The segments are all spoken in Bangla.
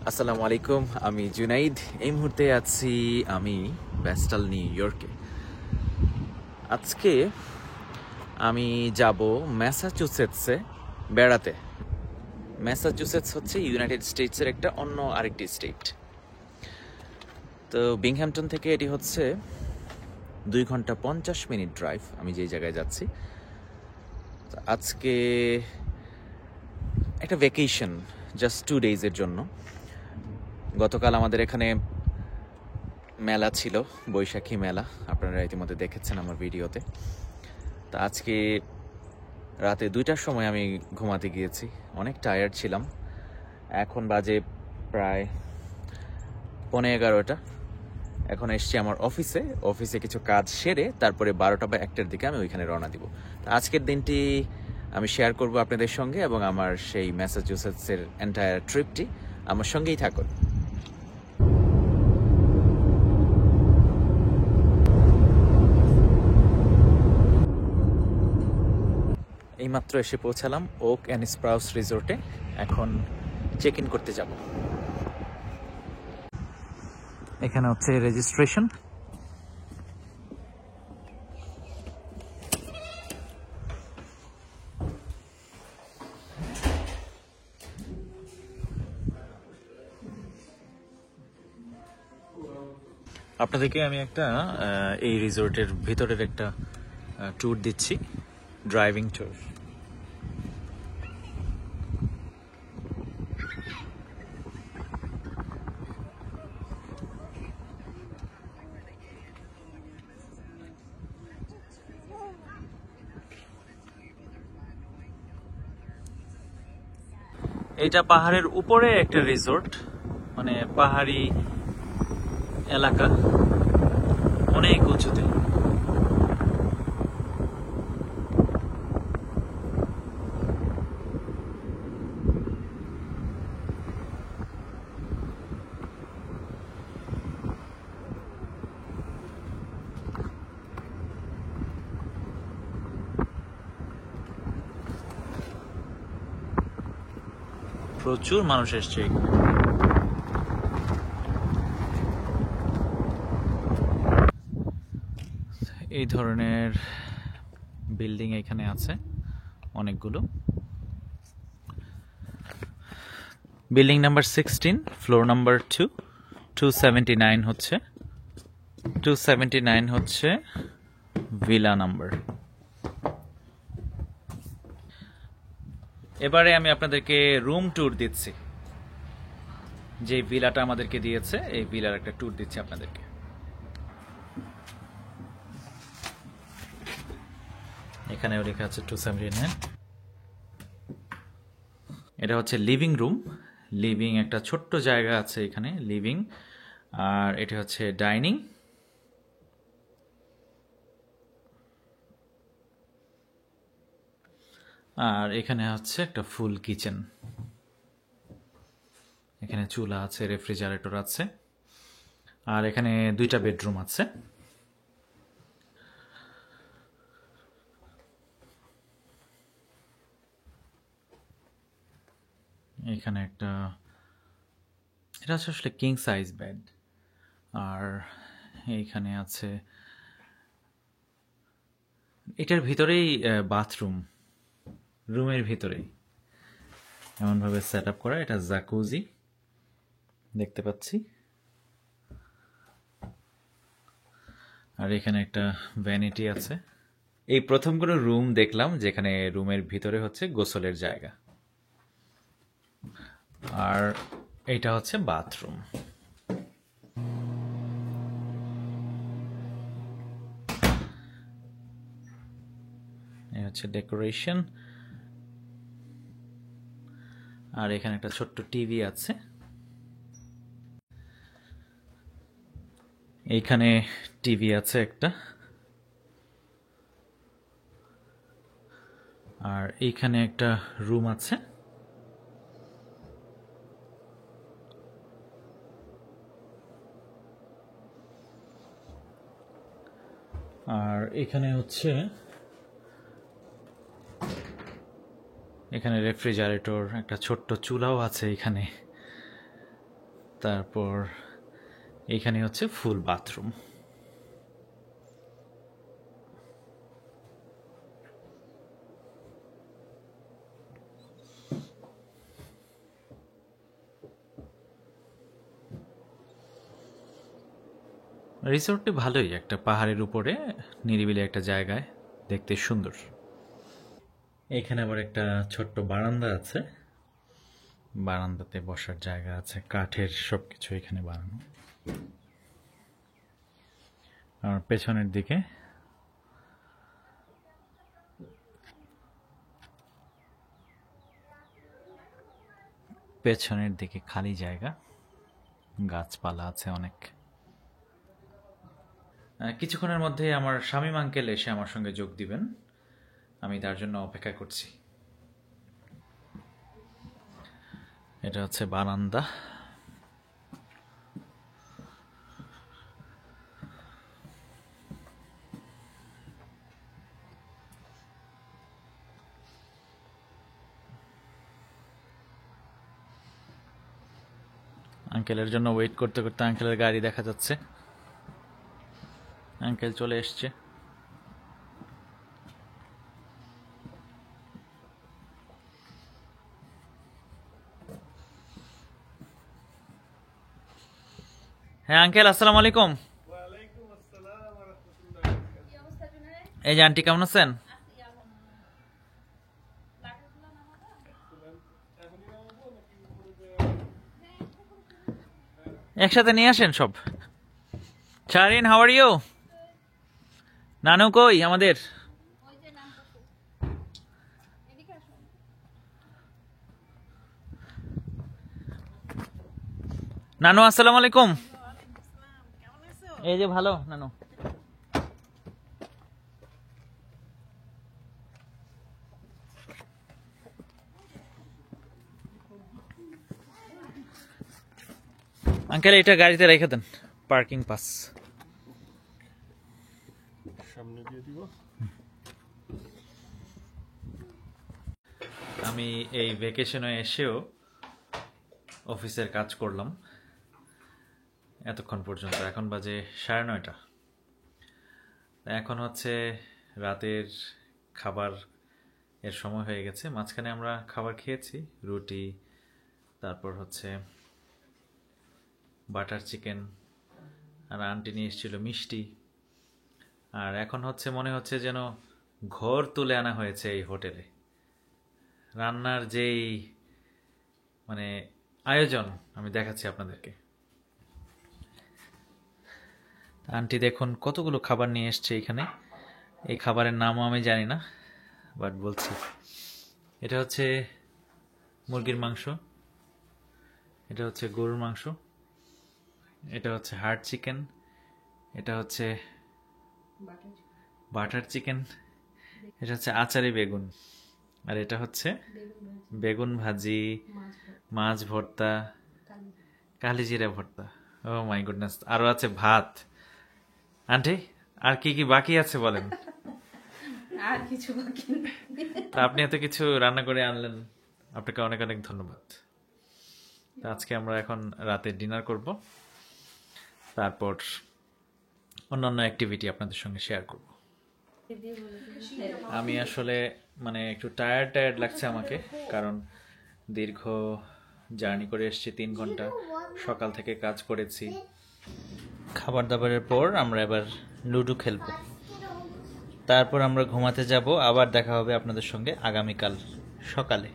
আসসালামু আলাইকুম, আমি জুনাইদ। এই মুহূর্তে আছি আমি ব্যাস্টাল, নিউ ইয়র্কে। আজকে আমি যাব ম্যাসাচুসেটসে বেড়াতে। ম্যাসাচুসেটস হচ্ছে ইউনাইটেড স্টেটসের একটা অন্য আরেকটি স্টেট। তো বিংহ্যাম্পটন থেকে এটি হচ্ছে 2 ঘন্টা 50 মিনিট ড্রাইভ আমি যেই জায়গায় যাচ্ছি। আজকে একটা ভ্যাকেশন, জাস্ট 2 ডেজের জন্য। গতকাল আমাদের এখানে মেলা ছিল, বৈশাখী মেলা, আপনারা ইতিমধ্যে দেখেছেন আমার ভিডিওতে। তা আজকে রাতে 2টার সময় আমি ঘুমাতে গিয়েছি, অনেক টায়ার্ড ছিলাম। এখন বাজে প্রায় 11:15। এখন এসছি আমার অফিসে কিছু কাজ সেরে তারপরে 12টা বা 1টার দিকে আমি ওইখানে রওনা দিব। তা আজকের দিনটি আমি শেয়ার করব আপনাদের সঙ্গে, এবং আমার সেই ম্যাসাচুসেটসের এন্টায়ার ট্রিপটি আমার সঙ্গেই থাকুন। এইমাত্র এসে পৌঁছালাম ওক অ্যান্ড স্প্রাউস রিসোর্টে। এখন চেক ইন করতে যাব। এখানে হচ্ছে রেজিস্ট্রেশন। আপনাদেরকে আমি একটা এই রিসোর্টের ভিতরের একটা ট্যুর দিচ্ছি, ড্রাইভিং ট্যুর। এটা পাহাড়ের উপরে একটা রিসোর্ট, মানে পাহাড়ি এলাকা, অনেক উঁচুতে। প্রচুর মানুষ এসছে এখানে। এই ধরনের বিল্ডিং এখানে আছে অনেকগুলো। বিল্ডিং নাম্বার 16, ফ্লোর নাম্বার 2, 279 হচ্ছে 279 হচ্ছে ভিলা নাম্বার। এবারে আমি আপনাদেরকে রুম ট্যুর দিচ্ছি। যে ভিলাটা আমাদেরকে দিয়েছে, এই ভিলার একটা ট্যুর দিচ্ছি আপনাদেরকে। এখানেও লেখা আছে 279। এটা হচ্ছে লিভিং রুম। লিভিং একটা ছোট্ট জায়গা আছে এখানে, লিভিং। আর এটা হচ্ছে ডাইনিং। আর এখানে হচ্ছে একটা ফুল কিচেন। এখানে চুলা আছে, রেফ্রিজারেটর আছে। আর এখানে 2টা বেডরুম আছে। এখানে একটা, এটা হচ্ছে আসলে কিং সাইজ বেড। আর এইখানে আছে, এটার ভিতরেই বাথরুম, রুমের ভিতরেই এমনভাবে সেট আপ করা। এটা জাকুজি দেখতে পাচ্ছি। আর এখানে একটা ভ্যানিটি আছে। এই প্রথম কোনো রুম দেখলাম যেখানে রুমের ভিতরে হচ্ছে গোসলের জায়গা। আর এটা হচ্ছে বাথরুম। এই হচ্ছে ডেকোরেশন। আর এখানে একটা ছোট্ট টিভি আছে। এইখানে টিভি আছে একটা। আর এইখানে একটা রুম আছে। আর এখানে হচ্ছে, এখানে রেফ্রিজারেটর, একটা ছোট্ট চুলাও আছে এখানে। তারপর এখানে হচ্ছে ফুল বাথরুম। রিসোর্টটি ভালোই, একটা পাহাড়ের উপরে নিরিবিলি একটা জায়গায়, দেখতে সুন্দর। এখানে আবার একটা ছোট্ট বারান্দা আছে, বারান্দাতে বসার জায়গা আছে, কাঠের সবকিছু এখানে বানানো। আর পেছনের দিকে খালি জায়গা, গাছপালা আছে অনেক। কিছুক্ষণের মধ্যে আমার শামীম আঙ্কেল এসে আমার সঙ্গে যোগ দিবেন, আমি তার জন্য অপেক্ষা করছি। এটা হচ্ছে বারান্দা। আঙ্কেলের জন্য ওয়েট করতে করতে আঙ্কেলের গাড়ি দেখা যাচ্ছে, আঙ্কেল চলে এসছে। হ্যাঁ আঙ্কেল, আসসালামু আলাইকুম। এই যে আন্টি, কেমন আছেন? একসাথে নিয়ে আসেন সব। Sharin, how are you? নানু কই আমাদের? নানু আসসালামু আলাইকুম। এই যে ভালো নানু। আঙ্কেল এটা গাড়িতে রেখে দেন, পার্কিং পাস সামনে দিয়ে দিব। আমি এই ভ্যাকেশনে এসেও অফিসের কাজ করলাম এতক্ষণ পর্যন্ত, এখন বাজে 9:30। এখন হচ্ছে রাতের খাবার এর সময় হয়ে গেছে। মাঝখানে আমরা খাবার খেয়েছি, রুটি, তারপর হচ্ছে বাটার চিকেন, আর আন্টি নিয়ে এসেছিল মিষ্টি। আর এখন হচ্ছে মনে হচ্ছে যেন ঘর তুলে আনা হয়েছে এই হোটেলে। রান্নার যেই মানে আয়োজন আমি দেখাচ্ছি আপনাদেরকে। আন্টি দেখুন কতগুলো খাবার নিয়ে এসছে এখানে। এই খাবারের নামও আমি জানি না, বাট বলছি। এটা হচ্ছে মুরগির মাংস, এটা হচ্ছে গরুর মাংস, এটা হচ্ছে হার্ড চিকেন, এটা হচ্ছে বাটার চিকেন, এটা হচ্ছে আচারি বেগুন, আর এটা হচ্ছে বেগুন ভাজি, মাছ ভর্তা, কালিজিরা ভর্তা। ও মাই গুডনেস, আরো আছে ভাত। আন্টি আর কি কি বাকি আছে বলেন? আর কিছু বাকি নেই। তা আপনি এত কিছু রান্না করে আনলেন, আপনাকে অনেক অনেক ধন্যবাদ। তা আজকে আমরা এখন রাতে ডিনার করব, তারপর অন্যান্য অ্যাক্টিভিটি আপনাদের সঙ্গে শেয়ার করব। আমি আসলে মানে একটু টায়ার্ড লাগছে আমাকে, কারণ দীর্ঘ জার্নি করে এসেছি 3 ঘন্টা, সকাল থেকে কাজ করেছি। খাবার দাবারের পর আমরা এবার লুডো খেলবো, তারপর আমরা ঘুমাতে যাব। আবার দেখা হবে আপনাদের সঙ্গে আগামীকাল সকালে।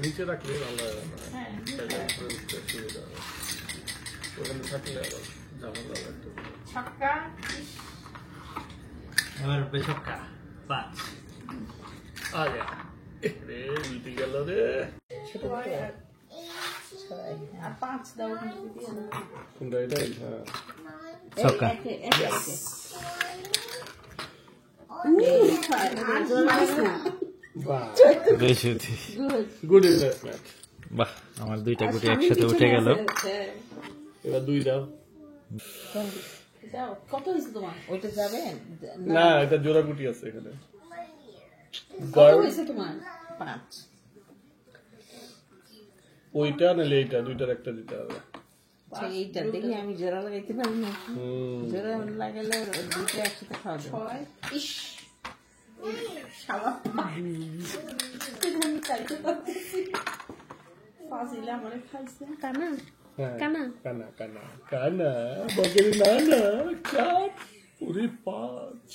নিচে রাখলে ভালো হবে না, ওখানে থাকলে আবার ঝামেলা লাগতো। এবার বেশক্কা 5 আগে রে উল্টে গেল রে। আর 5 দাও কোনটা এটা? হ্যাঁ ছক্কা। বাহ, বেশি গুড ইনভেস্টমেন্ট। বাহ, আমার দুইটা গুটি একসাথে উঠে গেল। এবার 2 দাও। যাও, কত হয়েছে তোমার? ওইটা যাবে না, এটা জোড়া গুটি আছে এখানে। কত হয়েছে তোমার? 5। ওইটা নাহলে এইটা, দুইটার একটা দিতে হবে। এইটা দেখি আমি জোড়া লাগাইতে পারি না। জোড়া লাগালে দুইটা একসাথে খাওয়া যাবে। ইস, শালা আমি চাইতে পারতেছি। ফাজিলা আমারে খাইছে। কানা হ্যাঁ, কানা কানা কানা কানা বগের নানা চাপ ওরে 5।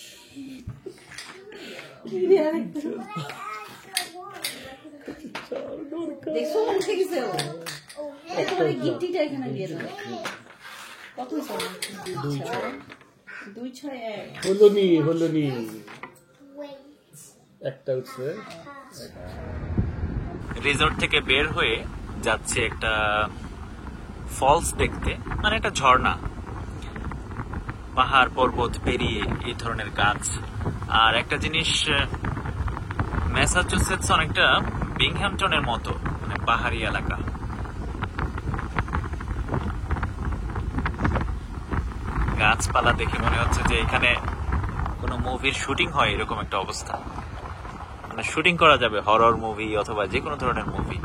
দেখছো উঠে গেছে ও। এই তোমার এই গিফটটা এখানে দিয়ে দাও। কত হয়েছে? 2 6 1 হলো নি একটা উঠছে। রিসোর্ট থেকে বের হয়ে যাচ্ছে একটা ফলস দেখতে, মানে একটা ঝর্ণা, পাহাড় পর্বত পেরিয়ে এই ধরনের গাছ। আর একটা জিনিস, ম্যাসাচুসেটস অনেকটা বিংহ্যামটনের মতো, মানে পাহাড়ি এলাকা। গাছপালা দেখে মনে হচ্ছে যে এখানে কোনো মুভির শুটিং হয়, এরকম একটা অবস্থা। মানে শুটিং করা যাবে হরর মুভি অথবা যে কোনো ধরনের মুভি।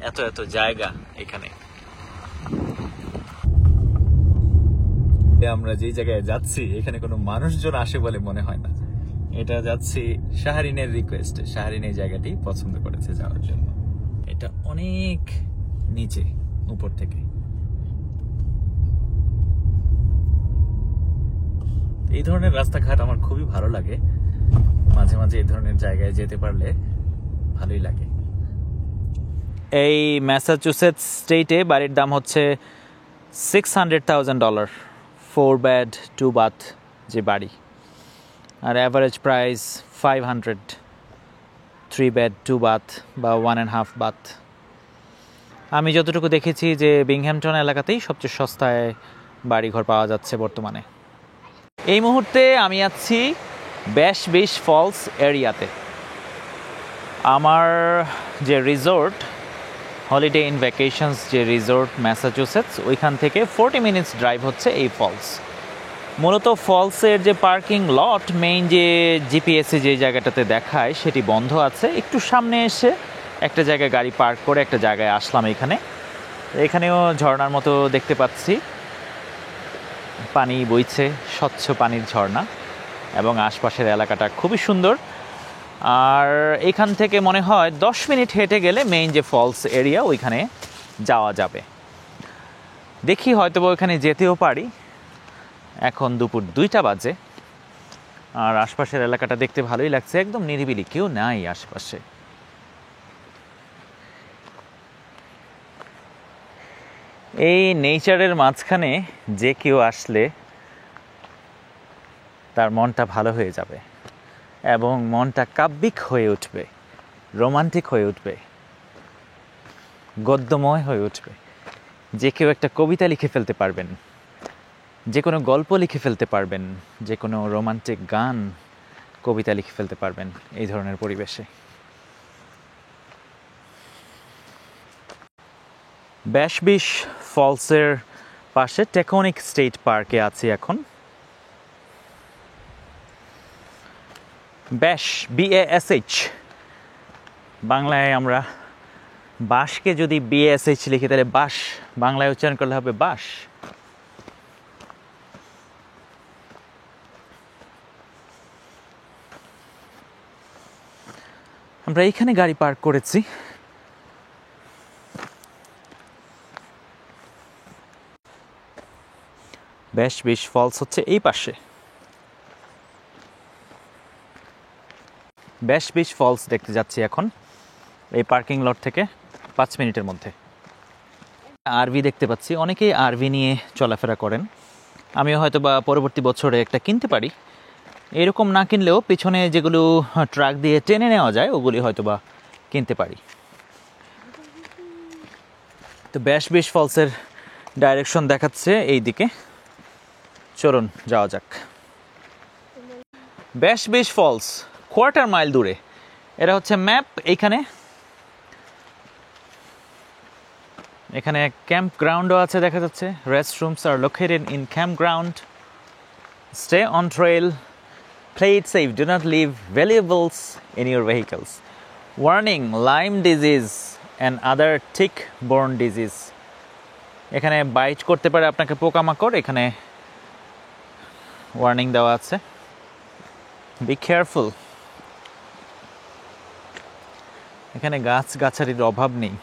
এত এত জায়গা এখানে। আমরা যে জায়গায় যাচ্ছি এখানে কোনো মানুষজন আসে বলে মনে হয় না। এটা যাচ্ছি শাহরিনের রিকোয়েস্টে। শাহরিন এই জায়গাটি পছন্দ করেছে যাওয়ার জন্য। এটা অনেক নিচে, উপর থেকে। এই ধরনের রাস্তাঘাট আমার খুবই ভালো লাগে। মাঝে মাঝে এই ধরনের জায়গায় যেতে পারলে ভালোই লাগে। এই ম্যাসাচুসেটস স্টেটে বাড়ির দাম হচ্ছে $600,000, 4 বেড 2 বাথ যে বাড়ি। আর অ্যাভারেজ প্রাইস 500, 3 বেড 2 বাথ বা 1.5 বাথ। আমি যতটুকু দেখেছি যে বিংহ্যামটন এলাকাতেই সবচেয়ে সস্তায় বাড়িঘর পাওয়া যাচ্ছে বর্তমানে। এই মুহূর্তে আমি আছি ব্যাশ বিচ ফলস এরিয়াতে। আমার যে রিসোর্ট, হলিডে ইন ভ্যাকেশনস যে রিসোর্ট ম্যাসাচুসেটস, ওইখান থেকে 40 মিনিটস ড্রাইভ হচ্ছে এই ফলস। মূলত ফলসের যে পার্কিং লট, মেইন যে জিপিএসে যে জায়গাটাতে দেখায় সেটি বন্ধ আছে। একটু সামনে এসে একটা জায়গায় গাড়ি পার্ক করে একটা জায়গায় আসলাম। এখানেও ঝর্ণার মতো দেখতে পাচ্ছি, পানি বইছে, স্বচ্ছ পানির ঝর্ণা, এবং আশপাশের এলাকাটা খুবই সুন্দর। আর এখান থেকে মনে হয় 10 মিনিট হেঁটে গেলে মেইন যে ফলস এরিয়া ওইখানে যাওয়া যাবে। দেখি হয়তো ওইখানে যেতেও পারি। এখন দুপুর 2টা বাজে, আর আশপাশের এলাকাটা দেখতে ভালোই লাগছে, একদম নিরিবিলি, কেউ নাই আশপাশে। এই নেচারের মাঝখানে যে কেউ আসলে তার মনটা ভালো হয়ে যাবে এবং মনটা কাব্যিক হয়ে উঠবে, রোমান্টিক হয়ে উঠবে, গদ্যময় হয়ে উঠবে। যে কেউ একটা কবিতা লিখে ফেলতে পারবেন, যে কোনো গল্প লিখে ফেলতে পারবেন, যে কোনো রোমান্টিক গান, কবিতা লিখে ফেলতে পারবেন এই ধরনের পরিবেশে। ব্যাশ বিচ ফলসের পাশে টেকনিক স্টেট পার্কে আছি এখন। ব্যাশ, BASH, বাংলায় আমরা বাঁশকে যদি BASH লিখি তাহলে বাঁশ, বাংলায় উচ্চারণ করলে হবে বাঁশ। আমরা এইখানে গাড়ি পার্ক করেছি। ব্যাশ বিচ ফলস হচ্ছে এই পাশে। ব্যাশ বিচ ফলস দেখতে যাচ্ছি এখন এই পার্কিং লট থেকে 5 মিনিটের মধ্যে। আরভি দেখতে পাচ্ছি, অনেকেই আরভি নিয়ে চলাফেরা করেন। আমিও হয়তো বা পরবর্তী বছরে একটা কিনতে পারি। এরকম না কিনলেও পিছনে যেগুলো ট্রাক দিয়ে টেনে নেওয়া যায় ওগুলি হয়তো বা কিনতে পারি। তো ব্যাশ বিচ ফলসের ডাইরেকশন দেখাচ্ছে এই দিকে, চলুন যাওয়া যাক। বেশ ফলস কোয়ার্টার মাইল দূরে। এটা হচ্ছে ম্যাপ। এখানে ক্যাম্প গ্রাউন্ডও আছে দেখা যাচ্ছে। Restrooms are located in camp ground. Stay on trail, play it safe, do not leave valuables in your vehicles. Warning, Lyme disease and other tick borne disease. এখানে বাইট করতে পারে আপনাকে পোকামাকড়, এখানে ওয়ার্নিং দেওয়া আছে। Be careful. এখানে গাছগাছালির অভাব নেই।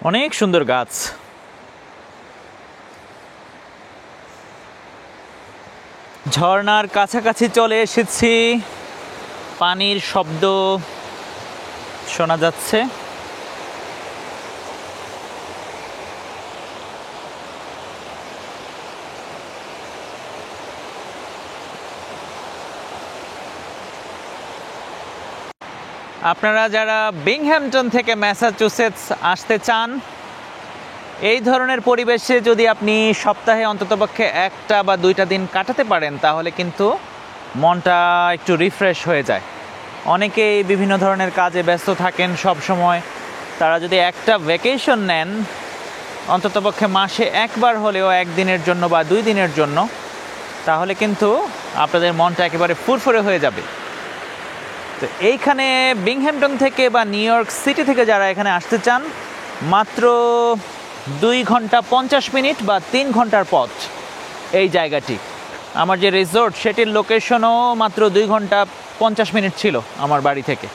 অনেক সুন্দর গাছ। ঝর্ণার কাছাকাছি চলে এসেছি, পানির শব্দ শোনা যাচ্ছে। আপনারা যারা বিংহ্যামটন থেকে ম্যাসাচুসেটস আসতে চান, এই ধরনের পরিবেশে যদি আপনি সপ্তাহে অন্ততপক্ষে 1টা বা 2টা দিন কাটাতে পারেন, তাহলে কিন্তু মনটা একটু রিফ্রেশ হয়ে যায়। অনেকেই বিভিন্ন ধরনের কাজে ব্যস্ত থাকেন সব সময়। তারা যদি একটা ভ্যাকেশন নেন, অন্ততপক্ষে মাসে 1বার হলেও 1 দিনের জন্য বা 2 দিনের জন্য, তাহলে কিন্তু আপনাদের মনটা একেবারে ফুরফুরে হয়ে যাবে। তো এইখানে বিংহ্যামটন থেকে বা নিউ ইয়র্ক সিটি থেকে যারা এখানে আসতে চান, মাত্র 2 ঘন্টা 50 মিনিট বা 3 ঘন্টার পথ এই জায়গাটি। আমার যে রিসোর্ট, সেটির লোকেশনও মাত্র 2 ঘন্টা 50 মিনিট ছিল আমার বাড়ি থেকে।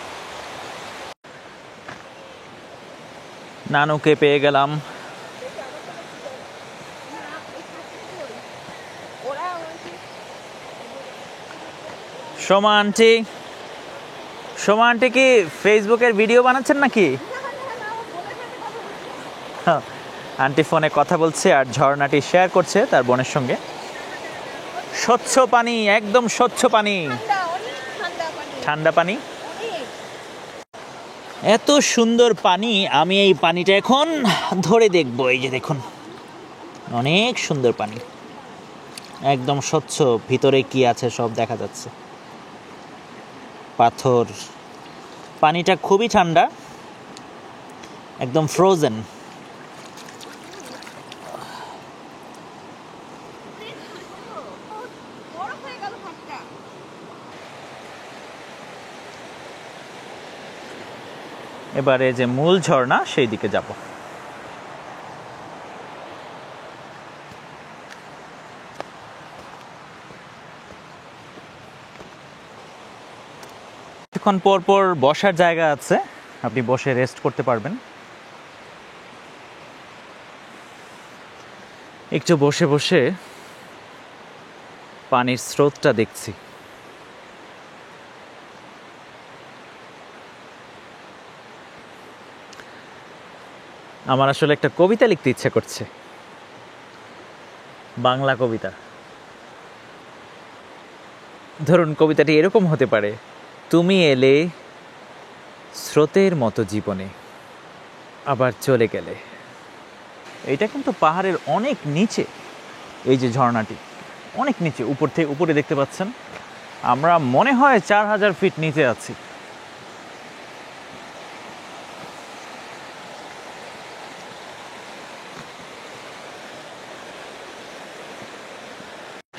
নানুকে পেয়ে গেলাম। সোমা আন্টি কি ফেসবুকের ভিডিও বানাচ্ছেন নাকি? আন্টি ফোনে কথা বলছে আর ঝর্ণাটি শেয়ার করছে তার বোনের সঙ্গে। স্বচ্ছ পানি, একদম স্বচ্ছ পানি, ঠান্ডা পানি, এত সুন্দর পানি। আমি এই পানিটা এখন ধরে দেখবো। এই যে দেখুন, অনেক সুন্দর পানি, একদম স্বচ্ছ। ভিতরে কি আছে সব দেখা যাচ্ছে, পাথর। পানিটা খুবই ঠান্ডা, একদম ফ্রোজেন। এবারে যে মূল ঝর্ণা, সেই দিকে যাব। কিছুক্ষণ পর পর বসার জায়গা আছে, আপনি বসে রেস্ট করতে পারবেন। একটু বসে বসে পানির স্রোতটা দেখছি। আমার আসলে একটা কবিতা লিখতে ইচ্ছে করছে, বাংলা কবিতা। ধরুন, কবিতাটি এরকম হতে পারে: তুমি এলে স্রোতের মতো জীবনে, আবার চলে গেলে। এইটা কিন্তু পাহাড়ের অনেক নিচে, এই যে ঝর্ণাটি অনেক নিচে, উপরে দেখতে পাচ্ছেন। আমরা মনে হয় 4000 ফিট নিচে আছি।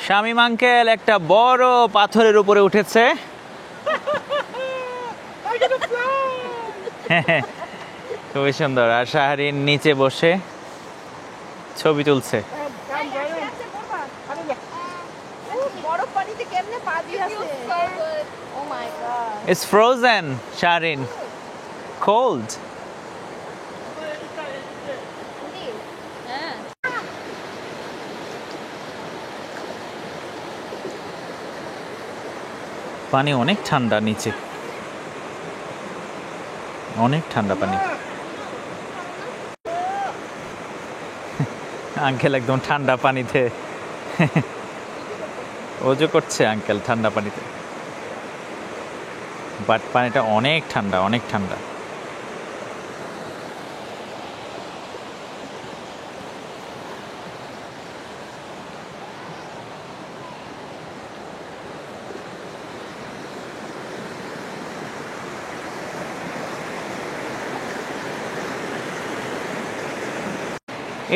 শামীম আঙ্কেল একটা বড় পাথরের উপরে উঠেছে। খুবই সুন্দর। আর শাহরিন নিচে বসে ছবি তুলছে। It's frozen, Shahrin. Cold. পানি অনেক ঠান্ডা নিচে, অনেক ঠান্ডা পানি। আঙ্কেল একদম ঠান্ডা পানিতে ওজু করছে। আঙ্কেল ঠান্ডা পানিতে বাট পানিটা অনেক ঠান্ডা, অনেক ঠান্ডা।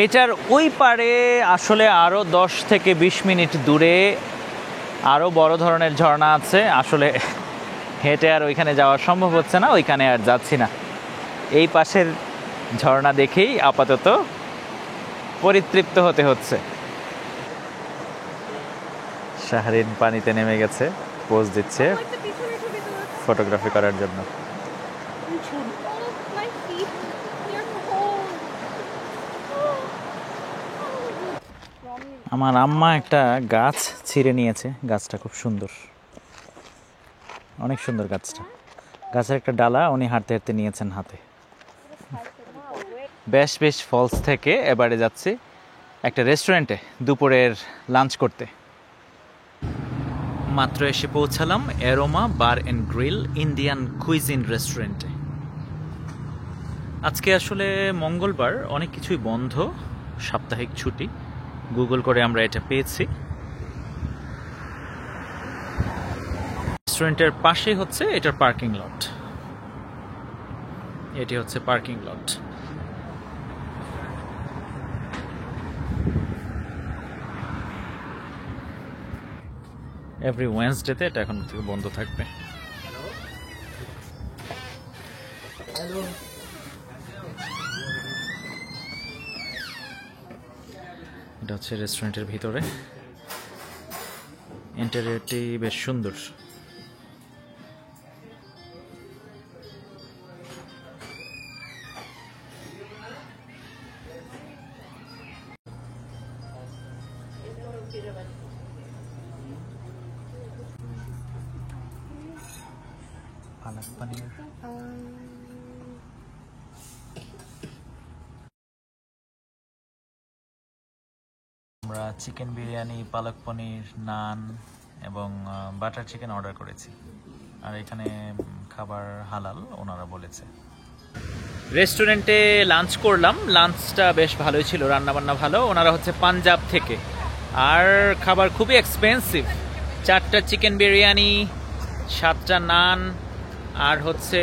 এটার ওই পারে আসলে আরও 10 থেকে 20 মিনিট দূরে আরও বড় ধরনের ঝর্ণা আছে। আসলে হেঁটে আর ওইখানে যাওয়া সম্ভব হচ্ছে না, ওইখানে আর যাচ্ছি না। এই পাশের ঝর্ণা দেখেই আপাতত পরিতৃপ্ত হতে হচ্ছে। শাহরিন পানিতে নেমে গেছে, পোজ দিচ্ছে ফটোগ্রাফি করার জন্য। আমার আম্মা একটা গাছ ছিঁড়ে নিয়েছে, গাছটা খুব সুন্দর, অনেক সুন্দর গাছটা। গাছের একটা ডালা উনি হাঁটতে হাঁটতে নিয়েছেন হাতে। বেশ বেশ ফলস থেকে এবারে যাচ্ছি একটা রেস্টুরেন্টে দুপুরের লাঞ্চ করতে। মাত্র এসে পৌঁছালাম aroma bar and grill Indian cuisine রেস্টুরেন্টে। আজকে আসলে মঙ্গলবার, অনেক কিছুই বন্ধ, সাপ্তাহিক ছুটি। গুগল করে আমরা এটা পেয়েছি। রেস্টুরেন্টের পাশেই হচ্ছে এটার পার্কিং লট। এটি হচ্ছে পার্কিং লট। এভরি ওয়েডনেসডেতে এটা এখন থেকে বন্ধ থাকবে। এটা হচ্ছে রেস্টুরেন্টের ভিতরে। ইন্টেরিয়রটি বেশ সুন্দর। পালক পনির, আমরা চিকেন বিরিয়ানি, পালক পনির, নান এবং বাটার চিকেন অর্ডার করেছি। আর এখানে খাবার হালাল ওনারা বলেছে। রেস্টুরেন্টে লাঞ্চ করলাম, লাঞ্চটা বেশ ভালোই ছিল, রান্নাবান্না ভালো। ওনারা হচ্ছে পাঞ্জাব থেকে, আর খাবার খুবই এক্সপেন্সিভ। 4টা চিকেন বিরিয়ানি, 7টা নান, আর হচ্ছে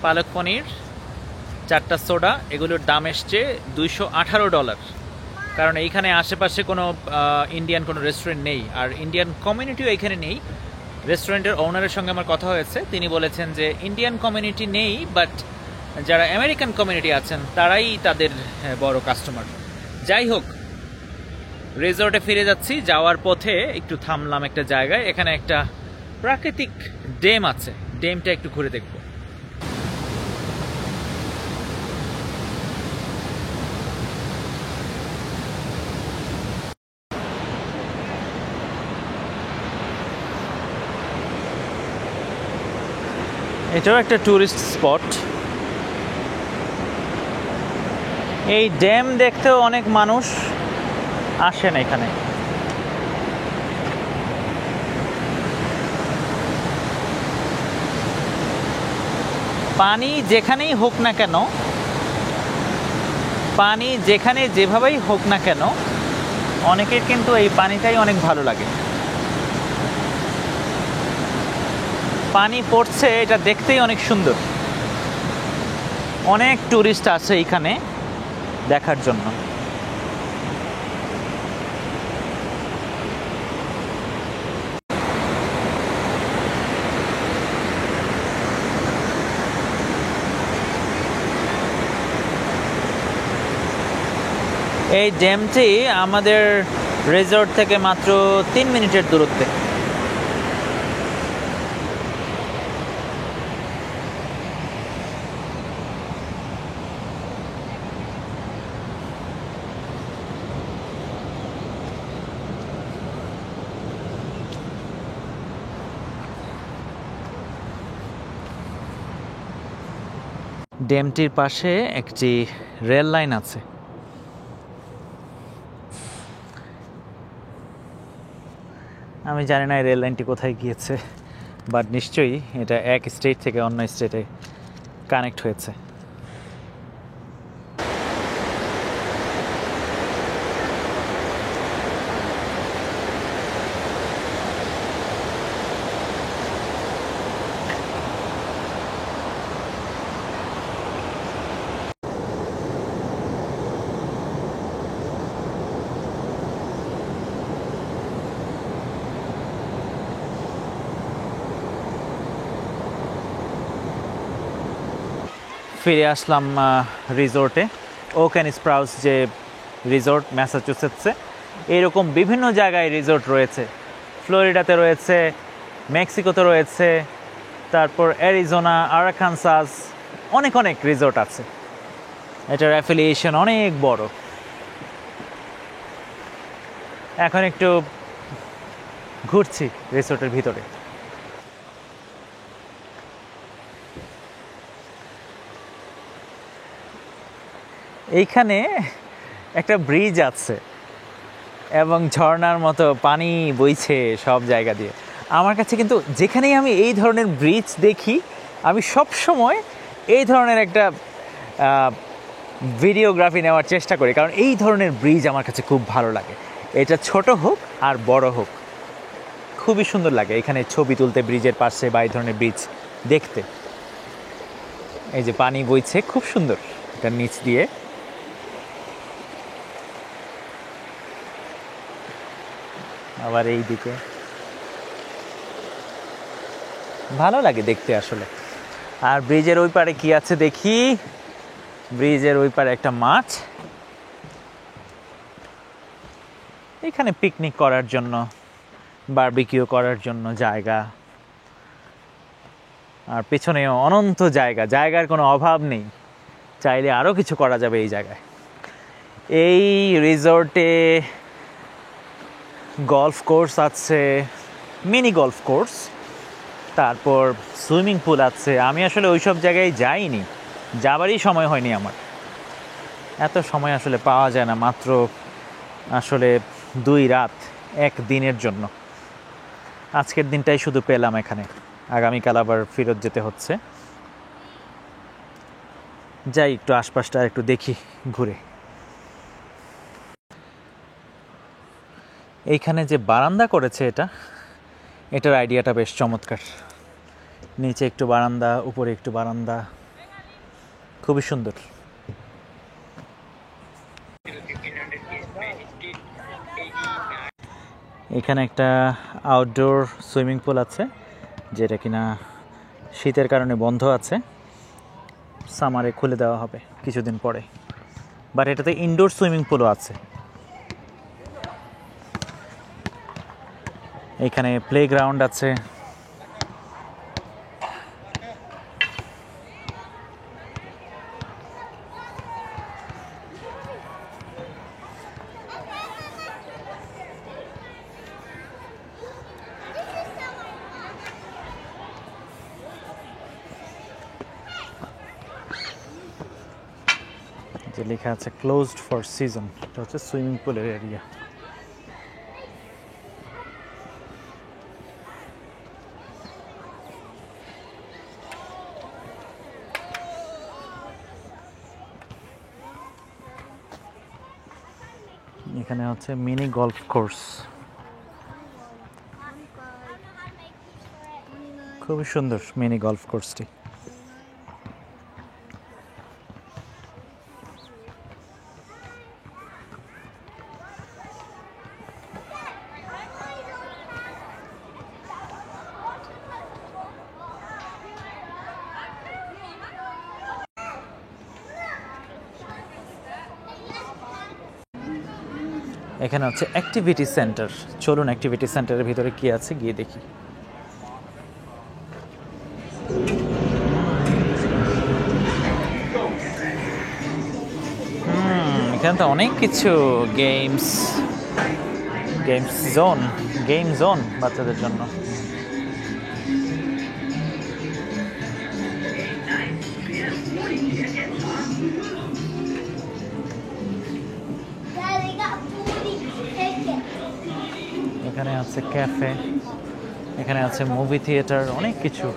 পালক পনির, 4টা সোডা, এগুলোর দাম এসছে $218। কারণ এইখানে আশেপাশে কোনো ইন্ডিয়ান কোনো রেস্টুরেন্ট নেই, আর ইন্ডিয়ান কমিউনিটিও এখানে নেই। রেস্টুরেন্টের ওনারের সঙ্গে আমার কথা হয়েছে, তিনি বলেছেন যে ইন্ডিয়ান কমিউনিটি নেই, বাট যারা আমেরিকান কমিউনিটি আছেন তারাই তাদের বড় কাস্টমার। যাই হোক, রিসর্টে ফিরে যাচ্ছি। যাওয়ার পথে একটু থামলাম একটা জায়গায়, এখানে একটা প্রাকৃতিক ড্যাম আছে, ড্যামটা একটু ঘুরে দেখব। এটাও একটা টুরিস্ট স্পট। এই ড্যাম দেখতেও অনেক মানুষ আসেন এখানে। পানি যেখানেই হোক না কেন, পানি যেখানে যেভাবেই হোক না কেন, অনেকের কিন্তু এই পানিটাই অনেক ভালো লাগে। পানি পড়ছে, এটা দেখতেই অনেক সুন্দর। অনেক টুরিস্ট আসে এখানে দেখার জন্য। এই ড্যামটি আমাদের রিসর্ট থেকে মাত্র 3 মিনিটের দূরত্বে। ড্যামটির পাশে একটি রেল লাইন আছে। আমি জানি না এই রেল লাইনটি কোথায় গিয়েছে, বাট নিশ্চয়ই এটা এক স্টেট থেকে অন্য স্টেটে কানেক্ট হয়েছে। ফিরে আসলাম রিসোর্টে, ওক অ্যান্ড স্প্রাউটস যে রিসোর্ট ম্যাসাচুসেটসে। এরকম বিভিন্ন জায়গায় রিসোর্ট রয়েছে। ফ্লোরিডাতে রয়েছে, মেক্সিকোতে রয়েছে, তারপর অ্যারিজোনা, আরাকানসাস, অনেক অনেক রিসোর্ট আছে। এটার অ্যাফিলিয়েশন অনেক বড়। এখন একটু ঘুরছি রিসোর্টের ভিতরে। এইখানে একটা ব্রিজ আছে এবং ঝর্ণার মতো পানি বইছে সব জায়গা দিয়ে। আমার কাছে কিন্তু যেখানেই আমি এই ধরনের ব্রিজ দেখি, আমি সব সময় এই ধরনের একটা ভিডিওগ্রাফি নেওয়ার চেষ্টা করি, কারণ এই ধরনের ব্রিজ আমার কাছে খুব ভালো লাগে। এটা ছোট হোক আর বড় হোক, খুবই সুন্দর লাগে এখানে ছবি তুলতে, ব্রিজের পাশে বা এই ধরনের ব্রিজ দেখতে। এই যে পানি বইছে খুব সুন্দর এটার নিচ দিয়ে। আবার এই দিকে ভালো লাগে দেখতে আসলে। আর ব্রিজের ওই পারে কি আছে দেখি। ব্রিজের ওই পারে একটা মাছ, এখানে পিকনিক করার জন্য, বারবিকিউ করার জন্য জায়গা। আর পেছনেও অনন্ত জায়গা, জায়গার কোনো অভাব নেই, চাইলে আরও কিছু করা যাবে এই জায়গায়। এই রিসোর্টে গলফ কোর্স আছে, মিনি গলফ কোর্স, তারপর সুইমিং পুল আছে। আমি আসলে ওই সব জায়গায় যাইনি, যাবারই সময় হয়নি আমার। এত সময় আসলে পাওয়া যায় না, মাত্র আসলে 2 রাত 1 দিনের জন্য। আজকের দিনটাই শুধু পেলাম এখানে, আগামীকাল আবার ফেরত যেতে হচ্ছে। যাই একটু আশপাশটা একটু দেখি ঘুরে। এইখানে যে বারান্দা করেছে এটার আইডিয়াটা বেশ চমৎকার। নিচে একটু বারান্দা, উপরে একটু বারান্দা, খুবই সুন্দর। এখানে একটা আউটডোর সুইমিং পুল আছে, যেটা কিনা শীতের কারণে বন্ধ আছে, সামারে খুলে দেওয়া হবে কিছুদিন পরে। বাট এটাতে ইনডোর সুইমিং পুলও আছে। এখানে প্লেগ্রাউন্ড আছে। যে লেখা আছে ক্লোজড ফর সিজন, এটা হচ্ছে সুইমিং পুলের এরিয়া। এখানে হচ্ছে মিনি গলফ কোর্স, খুবই সুন্দর মিনি গলফ কোর্সটি। এখানে হচ্ছে অ্যাক্টিভিটি সেন্টার। চলুন অ্যাক্টিভিটি সেন্টারের ভিতরে কি আছে গিয়ে দেখি। এখানে তো অনেক কিছু গেমস জোন বাচ্চাদের জন্য। এখানে আছে ক্যাফে, এখানে আছে মুভি থিয়েটার, অনেক কিছু।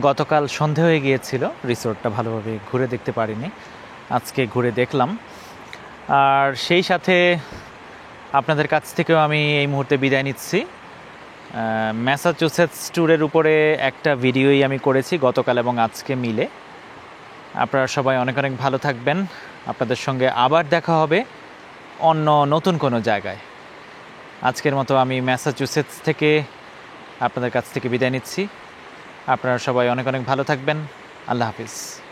গতকাল সন্ধে হয়ে গিয়েছিল, রিসোর্টটা ভালোভাবে ঘুরে দেখতে পারিনি, আজকে ঘুরে দেখলাম। আর সেই সাথে আপনাদের কাছ থেকেও আমি এই মুহূর্তে বিদায় নিচ্ছি। ম্যাসাচুসেটস ট্যুরের উপরে একটা ভিডিওই আমি করেছি গতকাল এবং আজকে মিলে। আপনারা সবাই অনেক অনেক ভালো থাকবেন। আপনাদের সঙ্গে আবার দেখা হবে অন্য নতুন কোনো জায়গায়। আজকের মতো আমি ম্যাসাচুসেটস থেকে আপনাদের কাছ থেকে বিদায় নিচ্ছি। আপনারা সবাই অনেক অনেক ভালো থাকবেন। আল্লাহ হাফিজ।